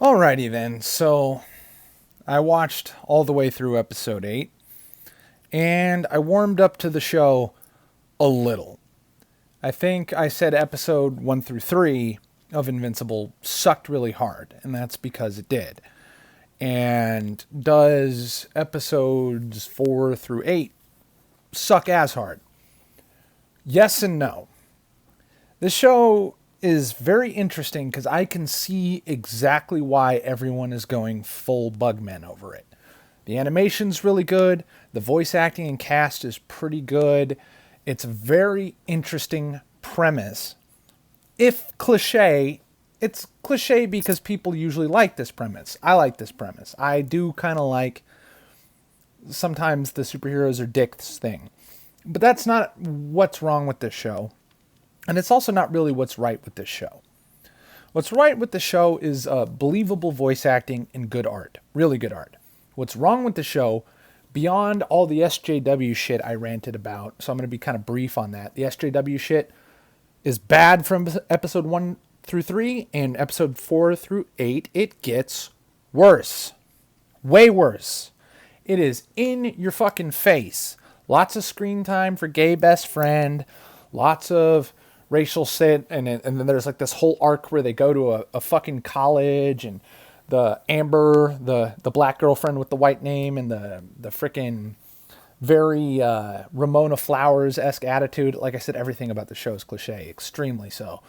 Alrighty then. So I watched all the way through episode 8 and I warmed up to the show a little. I think I said episode 1 through 3 of Invincible sucked really hard, and that's because it did. And does episodes 4 through 8 suck as hard? Yes and no. This show is very interesting because I can see exactly why everyone is going full Bugman over it. The animation's really good. The voice acting and cast is pretty good. It's a very interesting premise. If cliche, it's cliche because people usually like this premise. I like this premise. I do kind of like sometimes the superheroes are dicks thing. But that's not what's wrong with this show. And it's also not really what's right with this show. What's right with the show is believable voice acting and good art. Really good art. What's wrong with the show, beyond all the SJW shit I ranted about, so I'm going to be kind of brief on that. The SJW shit is bad from episode 1 through 3, and episode 4 through 8, it gets worse. Way worse. It is in your fucking face. Lots of screen time for gay best friend. Lots of racial shit. And then there's like this whole arc where they go to a fucking college, and the Amber, the black girlfriend with the white name, and the freaking very Ramona Flowers-esque attitude. Like I said, everything about the show is cliche. Extremely so.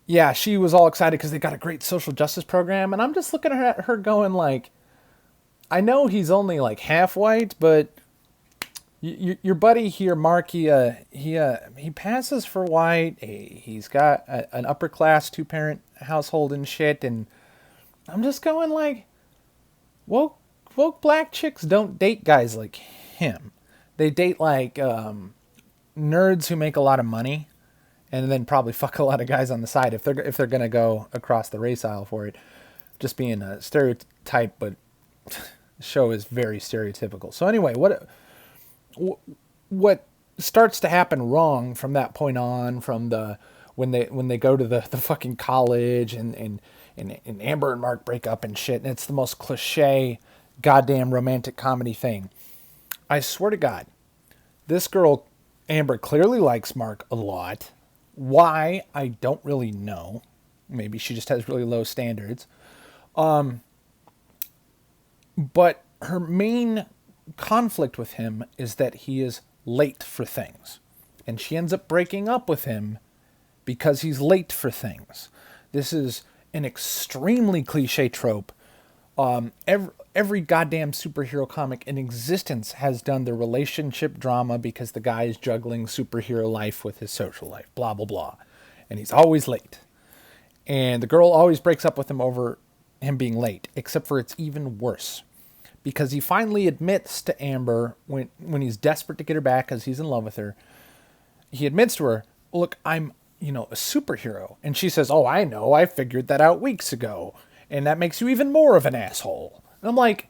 Yeah, she was all excited because they got a great social justice program. And I'm just looking at her going like, I know he's only like half white, but your buddy here, Mark, he passes for white. He's got an upper class 2-parent household and shit, and I'm just going like, woke black chicks don't date guys like him. They date like nerds who make a lot of money, and then probably fuck a lot of guys on the side if they're gonna go across the race aisle for it. Just being a stereotype, but the show is very stereotypical. So anyway, what starts to happen wrong from that point on, from the when they go to the fucking college, and Amber and Mark break up and shit, and it's the most cliche goddamn romantic comedy thing. I swear to God, this girl Amber clearly likes Mark a lot. Why? I don't really know. Maybe she just has really low standards. But her main conflict with him is that he is late for things. And she ends up breaking up with him because he's late for things. This is an extremely cliche trope. Every goddamn superhero comic in existence has done the relationship drama because the guy is juggling superhero life with his social life. Blah, blah, blah. And he's always late. And the girl always breaks up with him over him being late, except for it's even worse. Because he finally admits to Amber, when he's desperate to get her back because he's in love with her, he admits to her, look, I'm, a superhero. And she says, oh, I know, I figured that out weeks ago. And that makes you even more of an asshole. And I'm like,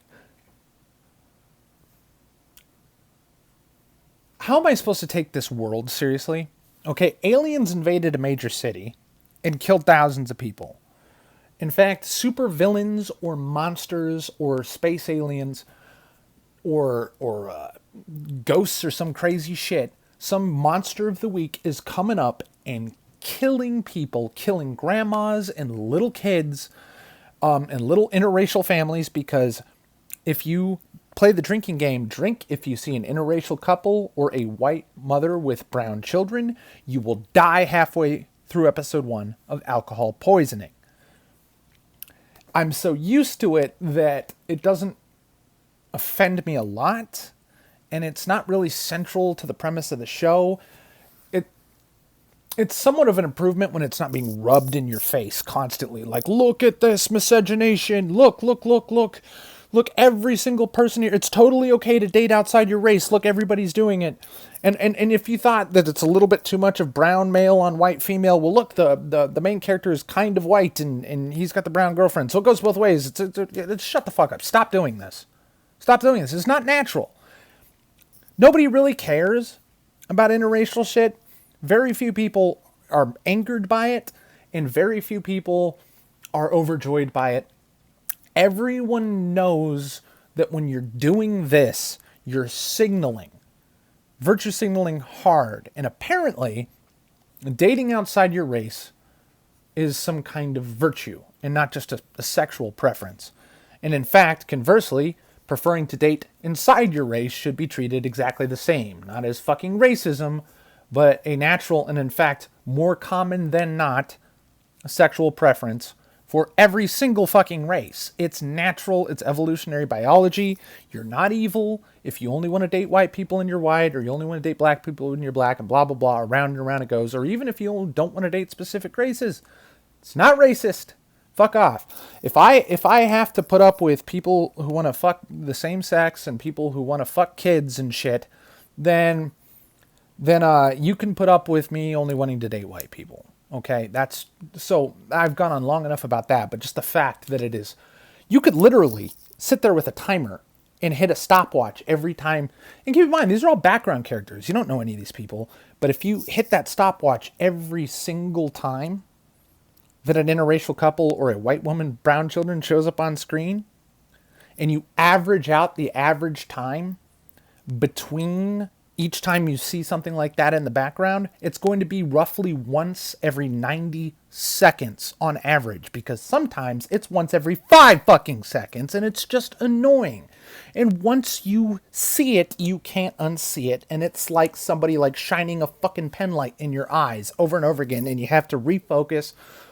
how am I supposed to take this world seriously? Okay, aliens invaded a major city and killed thousands of people. In fact, super villains or monsters or space aliens or ghosts or some crazy shit, some monster of the week is coming up and killing people, killing grandmas and little kids, and little interracial families, because if you play the drinking game, drink if you see an interracial couple or a white mother with brown children, you will die halfway through episode 1 of alcohol poisoning. I'm so used to it that it doesn't offend me a lot, and it's not really central to the premise of the show. It's somewhat of an improvement when it's not being rubbed in your face constantly. Like, look at this miscegenation. Look. Look, every single person here. It's totally okay to date outside your race. Look, everybody's doing it. And if you thought that it's a little bit too much of brown male on white female, well, look, the main character is kind of white, and he's got the brown girlfriend. So it goes both ways. It's shut the fuck up. Stop doing this. Stop doing this. It's not natural. Nobody really cares about interracial shit. Very few people are angered by it, and very few people are overjoyed by it. Everyone knows that when you're doing this, you're signaling, virtue signaling hard. And apparently, dating outside your race is some kind of virtue and not just a sexual preference. And in fact, conversely, preferring to date inside your race should be treated exactly the same. Not as fucking racism, but a natural and in fact more common than not sexual preference for every single fucking race. It's natural, it's evolutionary biology. You're not evil if you only want to date white people and you're white, or you only want to date black people and you're black, and blah, blah, blah, around and around it goes. Or even if you don't want to date specific races. It's not racist. Fuck off. If I have to put up with people who want to fuck the same sex and people who want to fuck kids and shit, then you can put up with me only wanting to date white people. Okay, so I've gone on long enough about that, but just the fact that it is, you could literally sit there with a timer and hit a stopwatch every time. And keep in mind, these are all background characters. You don't know any of these people, but if you hit that stopwatch every single time that an interracial couple or a white woman, brown children shows up on screen, and you average out the average time between each time you see something like that in the background, it's going to be roughly once every 90 seconds on average, because sometimes it's once every 5 fucking seconds, and it's just annoying. And once you see it, you can't unsee it, and it's like somebody like shining a fucking pen light in your eyes over and over again, and you have to refocus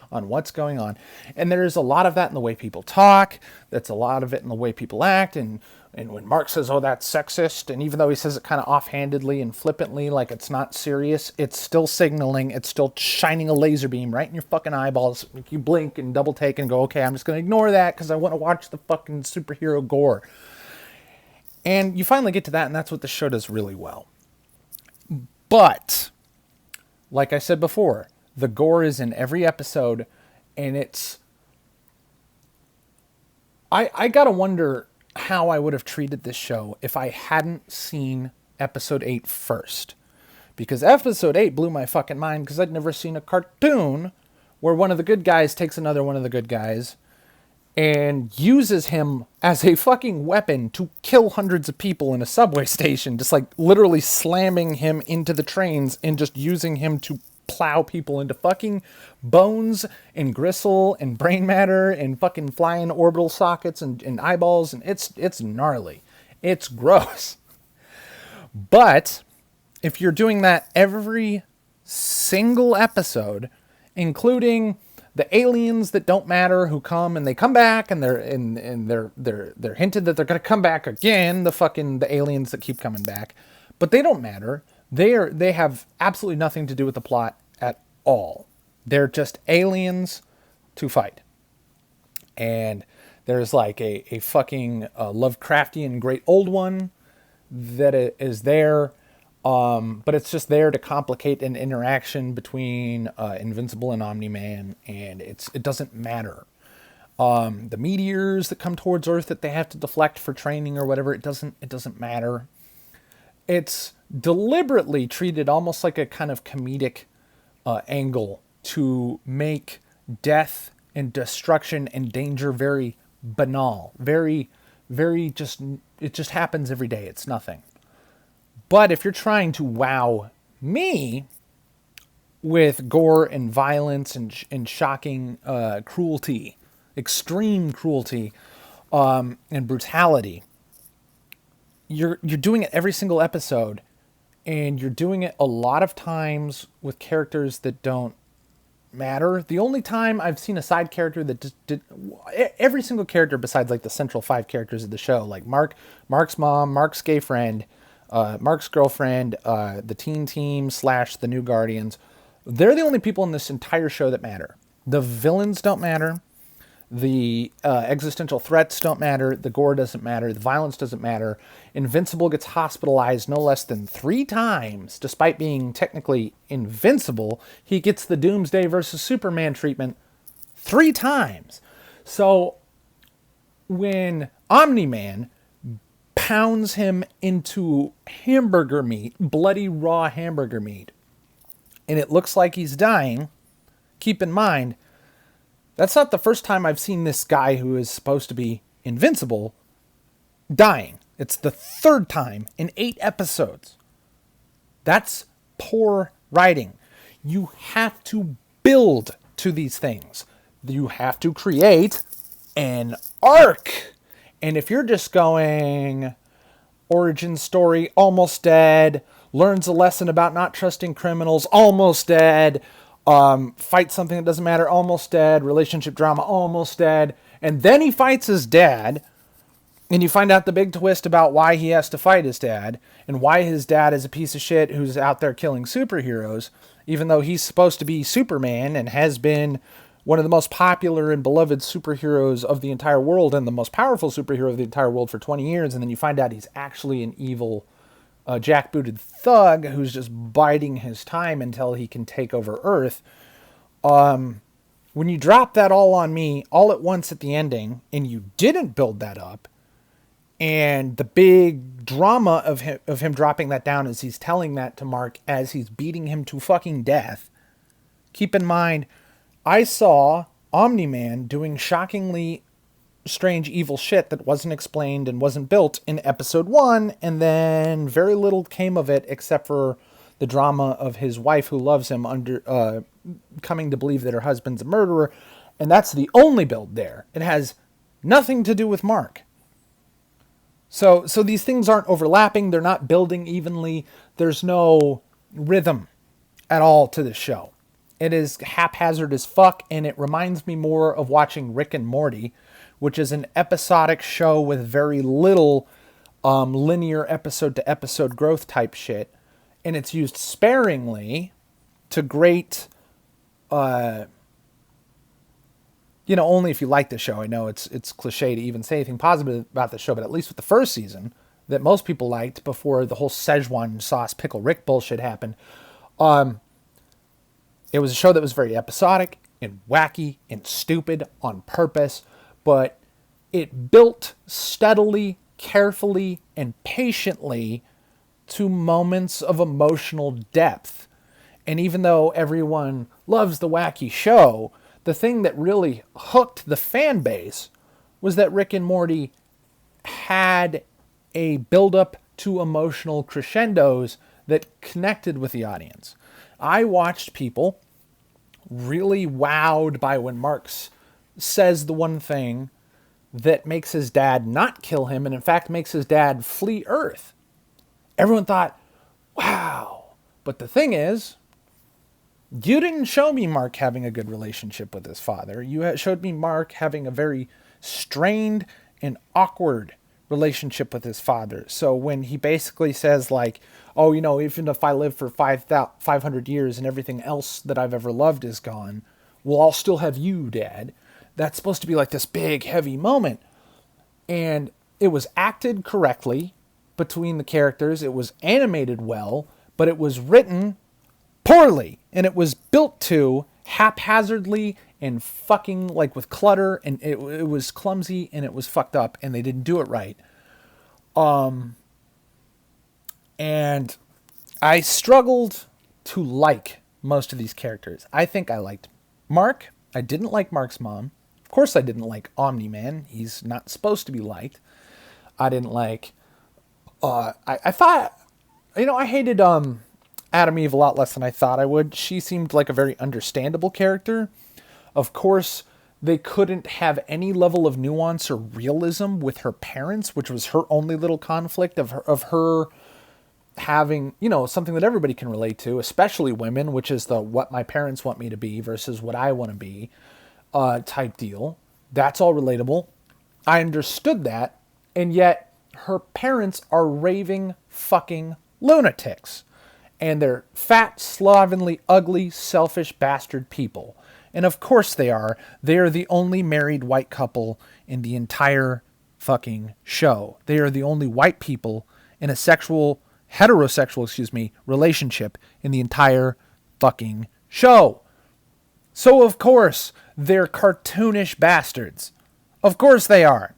on what's going on. And there's a lot of that in the way people talk. That's a lot of it in the way people act. And when Mark says, oh, that's sexist, and even though he says it kind of offhandedly and flippantly, like it's not serious, it's still signaling. It's still shining a laser beam right in your fucking eyeballs. You blink and double take and go, okay, I'm just going to ignore that because I want to watch the fucking superhero Gore. And you finally get to that, and that's what the show does really well. But, like I said before, the gore is in every episode, and it's... I gotta wonder how I would have treated this show if I hadn't seen episode 8 first. Because episode 8 blew my fucking mind, because I'd never seen a cartoon where one of the good guys takes another one of the good guys and uses him as a fucking weapon to kill hundreds of people in a subway station. Just like literally slamming him into the trains and just using him to plow people into fucking bones and gristle and brain matter and fucking flying orbital sockets and eyeballs. And it's gnarly. It's gross. But if you're doing that every single episode, including the aliens that don't matter who come and they come back and they're hinted that they're going to come back again, the aliens that keep coming back, but they don't matter. They have absolutely nothing to do with the plot at all. They're just aliens to fight. And there's like a fucking Lovecraftian great old one that is there. But it's just there to complicate an interaction between Invincible and Omni-Man, and it doesn't matter. The meteors that come towards Earth that they have to deflect for training or whatever, it doesn't matter. It's deliberately treated almost like a kind of comedic angle to make death and destruction and danger very banal, very, very it just happens every day. It's nothing. But if you're trying to wow me with gore and violence and shocking cruelty, extreme cruelty, and brutality, you're doing it every single episode, and you're doing it a lot of times with characters that don't matter. The only time I've seen a side character that just did, every single character besides like the central 5 characters of the show, like Mark's mom, Mark's gay friend, Mark's girlfriend, the teen team / the New Guardians, they're the only people in this entire show that matter. The villains don't matter. The existential threats don't matter. The gore doesn't matter. The violence doesn't matter. Invincible gets hospitalized no less than 3 times. Despite being technically invincible, he gets the Doomsday versus Superman treatment 3 times. So when Omni-Man pounds him into hamburger meat, bloody raw hamburger meat, and it looks like he's dying, keep in mind, That's not the first time I've seen this guy who is supposed to be invincible dying. It's the third time in 8 episodes. That's poor writing. You have to build to these things. You have to create an arc. And if you're just going origin story, almost dead, learns a lesson about not trusting criminals, almost dead, fights something that doesn't matter, almost dead, relationship drama, almost dead, and then he fights his dad, and you find out the big twist about why he has to fight his dad, and why his dad is a piece of shit who's out there killing superheroes, even though he's supposed to be Superman and has been one of the most popular and beloved superheroes of the entire world and the most powerful superhero of the entire world for 20 years, and then you find out he's actually an evil jackbooted thug who's just biding his time until he can take over Earth. When you drop that all on me all at once at the ending, and you didn't build that up, and the big drama of him dropping that down as he's telling that to Mark as he's beating him to fucking death. Keep in mind, I saw Omni-Man doing shockingly strange evil shit that wasn't explained and wasn't built in episode 1, and then very little came of it except for the drama of his wife who loves him coming to believe that her husband's a murderer, and that's the only build there. It has nothing to do with Mark. So these things aren't overlapping, they're not building evenly, there's no rhythm at all to this show. It is haphazard as fuck, and it reminds me more of watching Rick and Morty, which is an episodic show with very little linear episode-to-episode growth type shit. And it's used sparingly to great, only if you like the show. I know it's cliche to even say anything positive about the show, but at least with the first season that most people liked before the whole Szechuan sauce Pickle Rick bullshit happened. It was a show that was very episodic and wacky and stupid on purpose, but it built steadily, carefully, and patiently to moments of emotional depth. And even though everyone loves the wacky show, the thing that really hooked the fan base was that Rick and Morty had a build-up to emotional crescendos that connected with the audience. I watched people really wowed by when Marx says the one thing that makes his dad not kill him, and in fact makes his dad flee Earth. Everyone thought, wow. But the thing is, you didn't show me Mark having a good relationship with his father. You showed me Mark having a very strained and awkward relationship with his father. So when he basically says like, oh, even if I live for 500 years and everything else that I've ever loved is gone, well, I'll still have you, Dad. That's supposed to be like this big, heavy moment. And it was acted correctly between the characters. It was animated well, but it was written poorly. And it was built to haphazardly and fucking like with clutter. And it was clumsy and it was fucked up and they didn't do it right. And I struggled to like most of these characters. I think I liked Mark. I didn't like Mark's mom. Of course I didn't like Omni-Man. He's not supposed to be liked. I didn't like... I thought... I hated Adam Eve a lot less than I thought I would. She seemed like a very understandable character. Of course, they couldn't have any level of nuance or realism with her parents, which was her only little conflict of her having, something that everybody can relate to, especially women, which is the what my parents want me to be versus what I want to be type deal. That's all relatable. I understood that, and yet her parents are raving fucking lunatics. And they're fat, slovenly, ugly, selfish bastard people. And of course they are. They are the only married white couple in the entire fucking show. They are the only white people in a heterosexual relationship in the entire fucking show. So of course they're cartoonish bastards. Of course they are.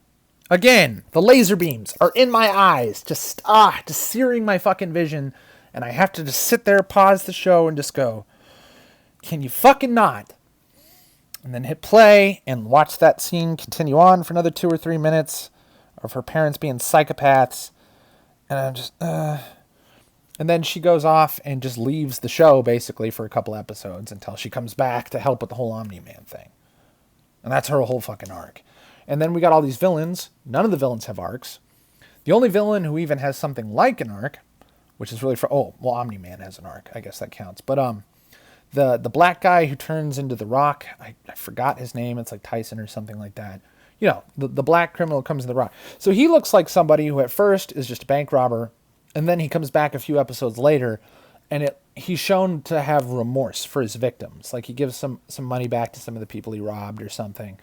Again, the laser beams are in my eyes, just searing my fucking vision, and I have to just sit there, pause the show, and just go, can you fucking not? and then hit play and watch that scene continue on for another 2 or 3 minutes of her parents being psychopaths. And I'm just, And then she goes off and just leaves the show basically for a couple episodes until she comes back to help with the whole Omni-Man thing. And that's her whole fucking arc. And then we got all these villains. None of the villains have arcs. The only villain who even has something like an arc, which is really Omni-Man has an arc. I guess that counts. But the black guy who turns into the Rock, I forgot his name. It's like Tyson or something like that. You know, the black criminal comes in the Rock. So he looks like somebody who at first is just a bank robber, and then he comes back a few episodes later, and he's shown to have remorse for his victims. Like he gives some money back to some of the people he robbed or something.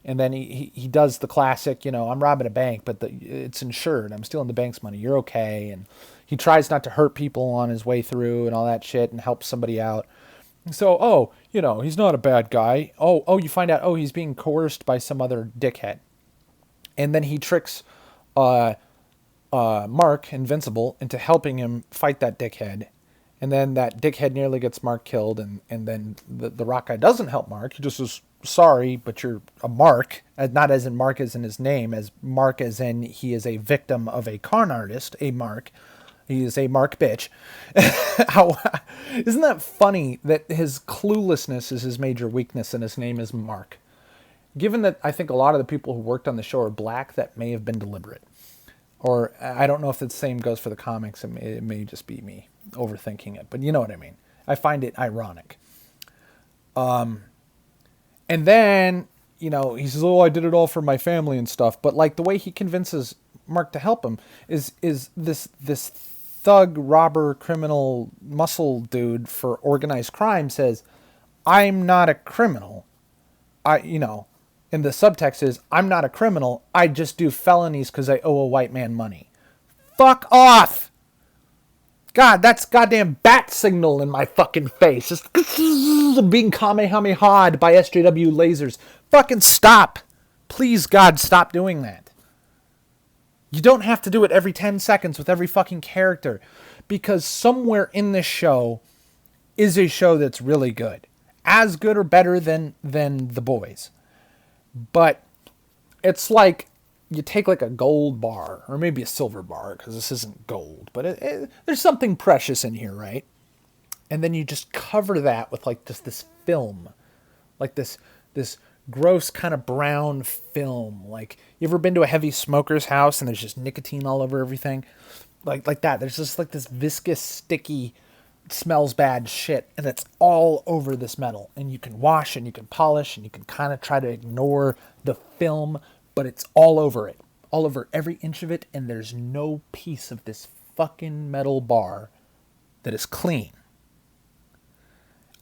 And then he does the classic, you know, I'm robbing a bank, but it's insured. I'm stealing the bank's money. You're okay. And he tries not to hurt people on his way through and all that shit and helps somebody out. So, you know, he's not a bad guy. You find out, he's being coerced by some other dickhead. And then he tricks Mark, Invincible, into helping him fight that dickhead. And then that dickhead nearly gets Mark killed. And then the Rock guy doesn't help Mark. He just says, sorry, but you're a Mark. Not as in Mark as in his name, as Mark as in he is a victim of a con artist, a Mark. He is a Mark bitch. Isn't that funny that his cluelessness is his major weakness and his name is Mark? Given that I think a lot of the people who worked on the show are black, that may have been deliberate. Or I don't know if the same goes for the comics. It may just be me overthinking it. But you know what I mean. I find it ironic. And then, you know, he says, I did it all for my family and stuff. But like the way he convinces Mark to help him is this thug, robber, criminal, muscle dude for organized crime says, I'm not a criminal. And the subtext is, I'm not a criminal. I just do felonies because I owe a white man money. Fuck off! God, that's goddamn bat signal in my fucking face. Just being kamehameha'd by SJW lasers. Fucking stop. Please, God, stop doing that. You don't have to do it every 10 seconds with every fucking character. Because somewhere in this show is a show that's really good. As good or better than The Boys. But it's like you take like a gold bar or maybe a silver bar because this isn't gold, but there's something precious in here, right? And then you just cover that with like just this film, like this gross kind of brown film. Like you ever been to a heavy smoker's house and there's just nicotine all over everything, like that. There's just like this viscous, sticky, smells bad shit, and it's all over this metal, and you can wash and you can polish and you can kind of try to ignore the film, but it's all over it, all over every inch of it, and there's no piece of this fucking metal bar that is clean.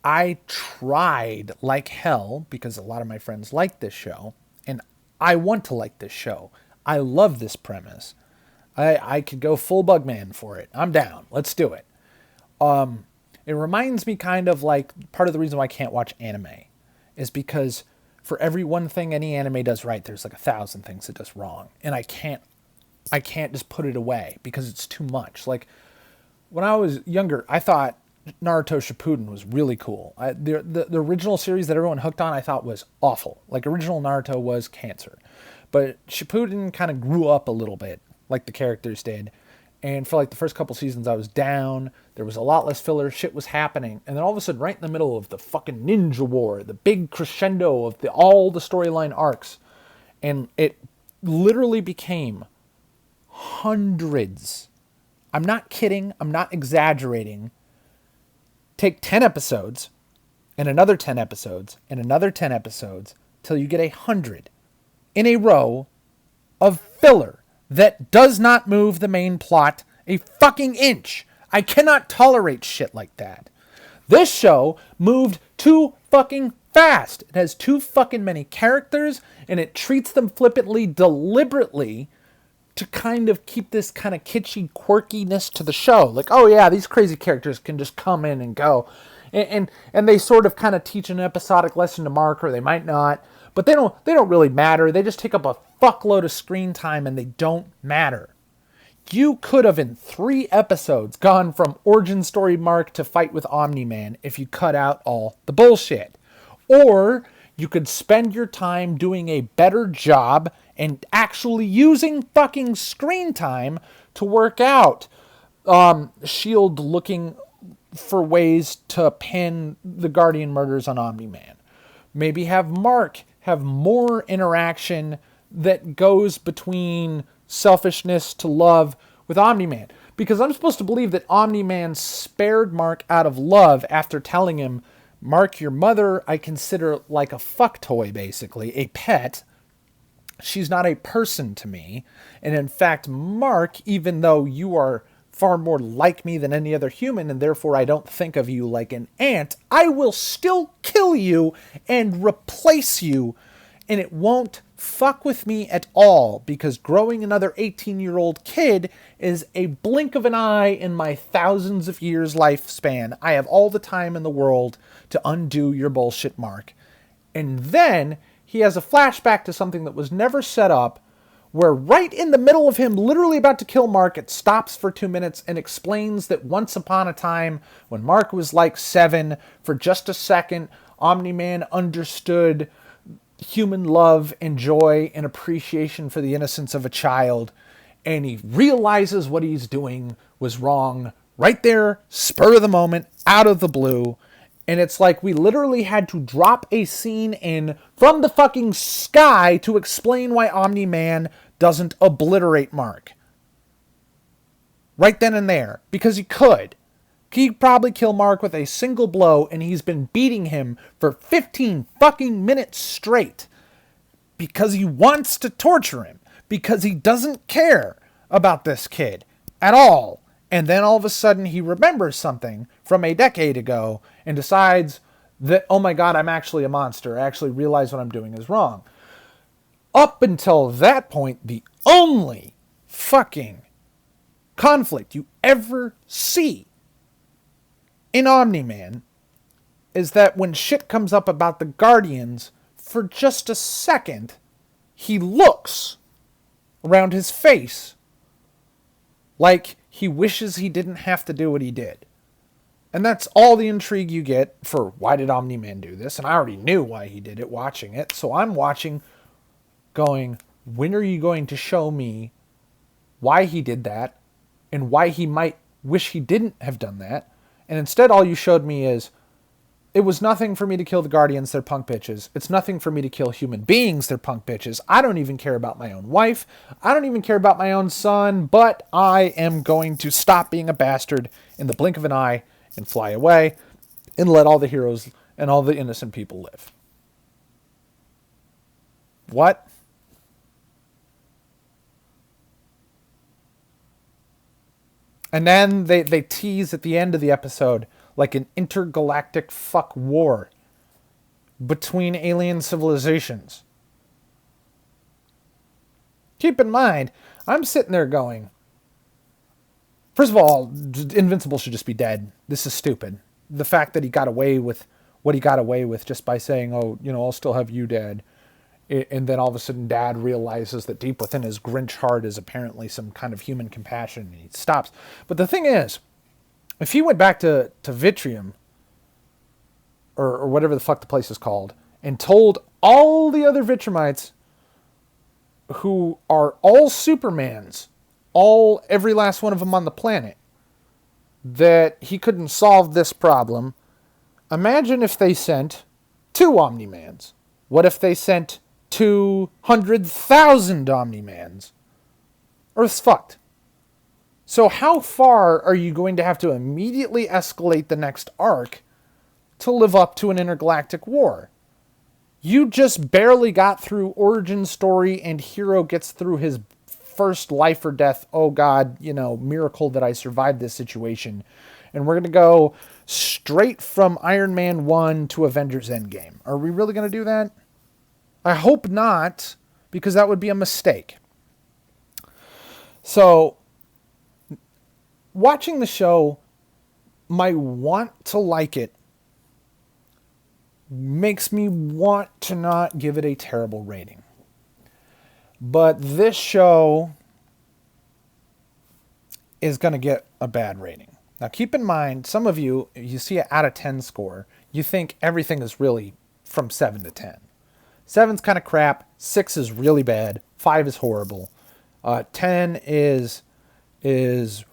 I tried like hell because a lot of my friends like this show, and I want to like this show. I love this premise. I could go full Bugman for it. I'm down. Let's do it. It reminds me kind of like part of the reason why I can't watch anime is because for every one thing any anime does right, there's like 1,000 things it does wrong. And I can't just put it away because it's too much. Like when I was younger, I thought Naruto Shippuden was really cool. The original series that everyone hooked on, I thought was awful. Like original Naruto was cancer, but Shippuden kind of grew up a little bit like the characters did. And for like the first couple seasons, I was down. There was a lot less filler. Shit was happening. And then all of a sudden, right in the middle of the fucking ninja war, the big crescendo of all the storyline arcs, and it literally became hundreds. I'm not kidding. I'm not exaggerating. Take 10 episodes and another 10 episodes and another 10 episodes till you get 100 in a row of filler that does not move the main plot a fucking inch. I cannot tolerate shit like that. This show moved too fucking fast. It has too fucking many characters, and it treats them flippantly, deliberately, to kind of keep this kind of kitschy quirkiness to the show. Like, oh yeah, these crazy characters can just come in and go. And they sort of kind of teach an episodic lesson to Mark, or they might not. But they don't really matter. They just take up a fuckload of screen time and they don't matter. You could have in 3 episodes gone from origin story Mark to fight with Omni-Man if you cut out all the bullshit. Or You could spend your time doing a better job and actually using fucking screen time to work out. Shield looking for ways to pin the Guardian murders on Omni-Man. Maybe have Mark have more interaction that goes between selfishness to love with Omni-Man. Because I'm supposed to believe that Omni-Man spared Mark out of love after telling him, Mark, your mother I consider like a fuck toy, basically, a pet. She's not a person to me. And in fact, Mark, even though you are far more like me than any other human, and therefore I don't think of you like an ant, I will still kill you and replace you, and it won't fuck with me at all, because growing another 18-year-old kid is a blink of an eye in my thousands of years lifespan. I have all the time in the world to undo your bullshit, Mark. And then he has a flashback to something that was never set up, where right in the middle of him literally about to kill Mark, it stops for 2 minutes and explains that once upon a time, when Mark was like 7, for just a second, Omni-Man understood human love and joy and appreciation for the innocence of a child, and he realizes what he's doing was wrong right there, spur of the moment, out of the blue. And it's like we literally had to drop a scene in from the fucking sky to explain why Omni-Man doesn't obliterate Mark. Right then and there. Because he could. He'd probably kill Mark with a single blow, and he's been beating him for 15 fucking minutes straight. Because he wants to torture him. Because he doesn't care about this kid at all. And then all of a sudden he remembers something from a decade ago and decides that, oh my god, I'm actually a monster. I actually realize what I'm doing is wrong. Up until that point, the only fucking conflict you ever see in Omni-Man is that when shit comes up about the Guardians, for just a second, he looks around his face like he wishes he didn't have to do what he did. And that's all the intrigue you get for why did Omni-Man do this? And I already knew why he did it watching it. So I'm watching going, when are you going to show me why he did that and why he might wish he didn't have done that? And instead all you showed me is, it was nothing for me to kill the Guardians, they're punk bitches. It's nothing for me to kill human beings, they're punk bitches. I don't even care about my own wife. I don't even care about my own son, but I am going to stop being a bastard in the blink of an eye and fly away and let all the heroes and all the innocent people live. What? And then they tease at the end of the episode like an intergalactic fuck war between alien civilizations. Keep in mind, I'm sitting there going, first of all, Invincible should just be dead. This is stupid. The fact that he got away with what he got away with just by saying, oh, you know, I'll still have you, Dad. And then all of a sudden Dad realizes that deep within his Grinch heart is apparently some kind of human compassion, and he stops. But the thing is, if he went back to Vitrium, or whatever the fuck the place is called, and told all the other Vitramites, who are all Supermans, every last one of them on the planet, that he couldn't solve this problem, imagine if they sent 2 Omni-Mans. What if they sent 200,000 Omni-Mans? Earth's fucked. So how far are you going to have to immediately escalate the next arc to live up to an intergalactic war? You just barely got through origin story and hero gets through his first life or death, oh god, you know, miracle that I survived this situation. And we're going to go straight from Iron Man 1 to Avengers Endgame. Are we really going to do that? I hope not, because that would be a mistake. So, watching the show, my want to like it makes me want to not give it a terrible rating. But this show is going to get a bad rating. Now keep in mind, some of you see an out of 10 score, you think everything is really from 7 to 10. 7's kind of crap. 6 is really bad. 5 is horrible. 10 is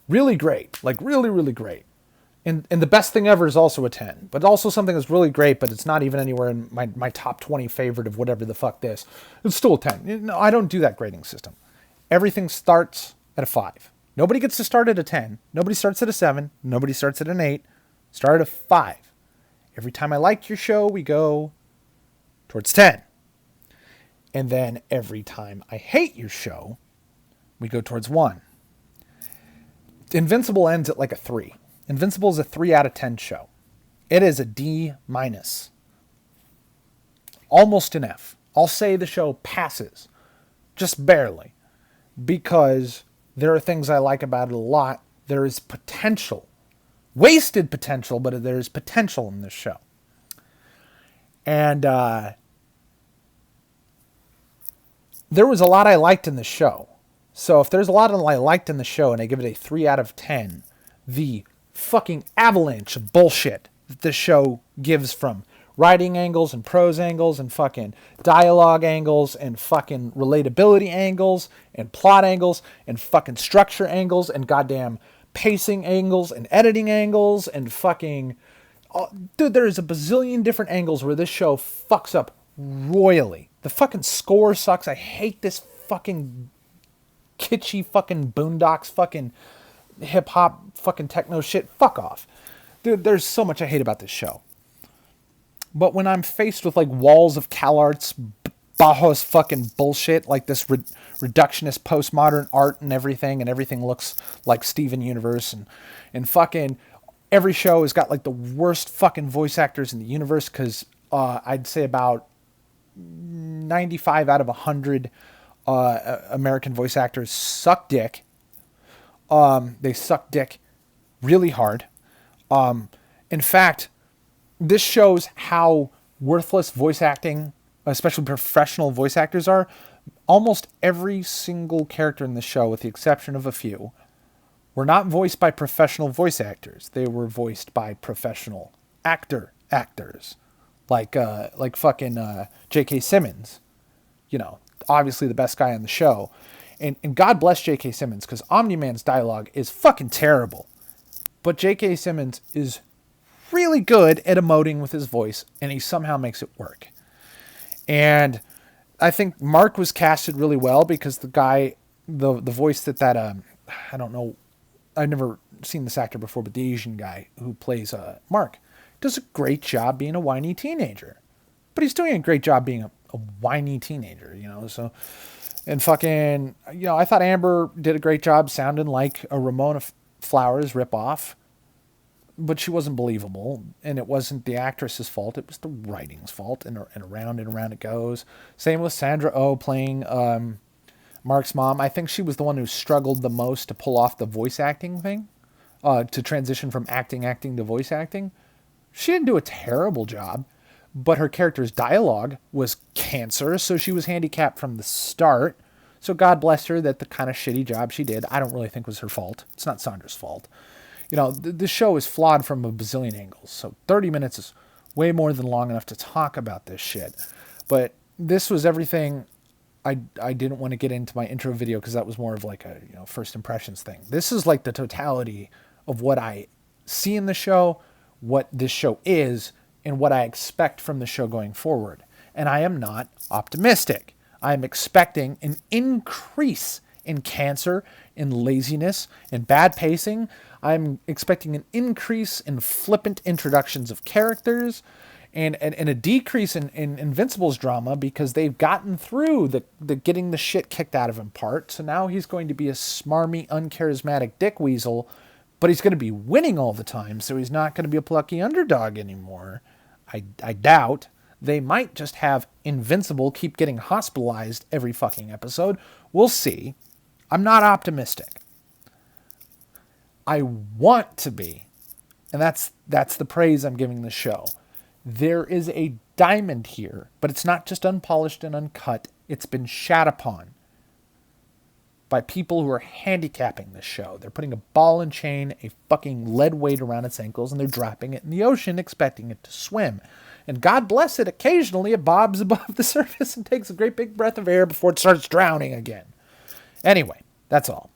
really great. Like, really, really great. And the best thing ever is also a 10. But also something that's really great, but it's not even anywhere in my top 20 favorite of whatever the fuck this. It's still a 10. No, I don't do that grading system. Everything starts at a 5. Nobody gets to start at a 10. Nobody starts at a 7. Nobody starts at an 8. Start at a 5. Every time I like your show, we go towards 10. And then every time I hate your show, we go towards 1. Invincible ends at like a 3. Invincible is a 3 out of 10 show. It is a D-. Almost an F. I'll say the show passes. Just barely. Because there are things I like about it a lot. There is potential. Wasted potential, but there is potential in this show. And there was a lot I liked in the show. So if there's a lot I liked in the show and I give it a 3 out of 10, the fucking avalanche of bullshit that this show gives from writing angles and prose angles and fucking dialogue angles and fucking relatability angles and plot angles and fucking structure angles and goddamn pacing angles and editing angles and fucking... dude, there's a bazillion different angles where this show fucks up royally. The fucking score sucks. I hate this fucking kitschy fucking Boondocks fucking hip-hop fucking techno shit. Fuck off. Dude, there's so much I hate about this show. But when I'm faced with like walls of CalArts, Bauhaus fucking bullshit, like this reductionist postmodern art and everything looks like Steven Universe and fucking every show has got like the worst fucking voice actors in the universe because I'd say about 95 out of 100 American voice actors suck dick. They suck dick really hard. In fact, this shows how worthless voice acting, especially professional voice actors, are. Almost every single character in the show, with the exception of a few, were not voiced by professional voice actors. They were voiced by professional actors. Like fucking J.K. Simmons. You know, obviously the best guy on the show. And God bless J.K. Simmons, because Omni-Man's dialogue is fucking terrible. But J.K. Simmons is really good at emoting with his voice, and he somehow makes it work. And I think Mark was casted really well because the guy, the voice that I don't know, I've never seen this actor before, but the Asian guy who plays Mark does a great job being a whiny teenager. But he's doing a great job being a whiny teenager, you know, so... And fucking, you know, I thought Amber did a great job sounding like a Ramona Flowers ripoff, but she wasn't believable, and it wasn't the actress's fault. It was the writing's fault, and around it goes. Same with Sandra Oh playing Mark's mom. I think she was the one who struggled the most to pull off the voice acting thing, to transition from acting to voice acting. She didn't do a terrible job. But her character's dialogue was cancer, so she was handicapped from the start. So God bless her that the kind of shitty job she did, I don't really think was her fault. It's not Sandra's fault. You know, this show is flawed from a bazillion angles. So 30 minutes is way more than long enough to talk about this shit. But this was everything I didn't want to get into my intro video because that was more of like a, you know, first impressions thing. This is like the totality of what I see in the show, what this show is, and what I expect from the show going forward. And I am not optimistic. I am expecting an increase in cancer, in laziness, in bad pacing. I'm expecting an increase in flippant introductions of characters and a decrease in Invincible's drama because they've gotten through the getting the shit kicked out of him part. So now he's going to be a smarmy, uncharismatic dick weasel, but he's going to be winning all the time, so he's not going to be a plucky underdog anymore. I doubt. They might just have Invincible keep getting hospitalized every fucking episode. We'll see. I'm not optimistic. I want to be. And that's the praise I'm giving the show. There is a diamond here, but it's not just unpolished and uncut. It's been shat upon by people who are handicapping this show. They're putting a ball and chain, a fucking lead weight around its ankles, and they're dropping it in the ocean expecting it to swim. And God bless it, occasionally it bobs above the surface and takes a great big breath of air before it starts drowning again. Anyway, that's all.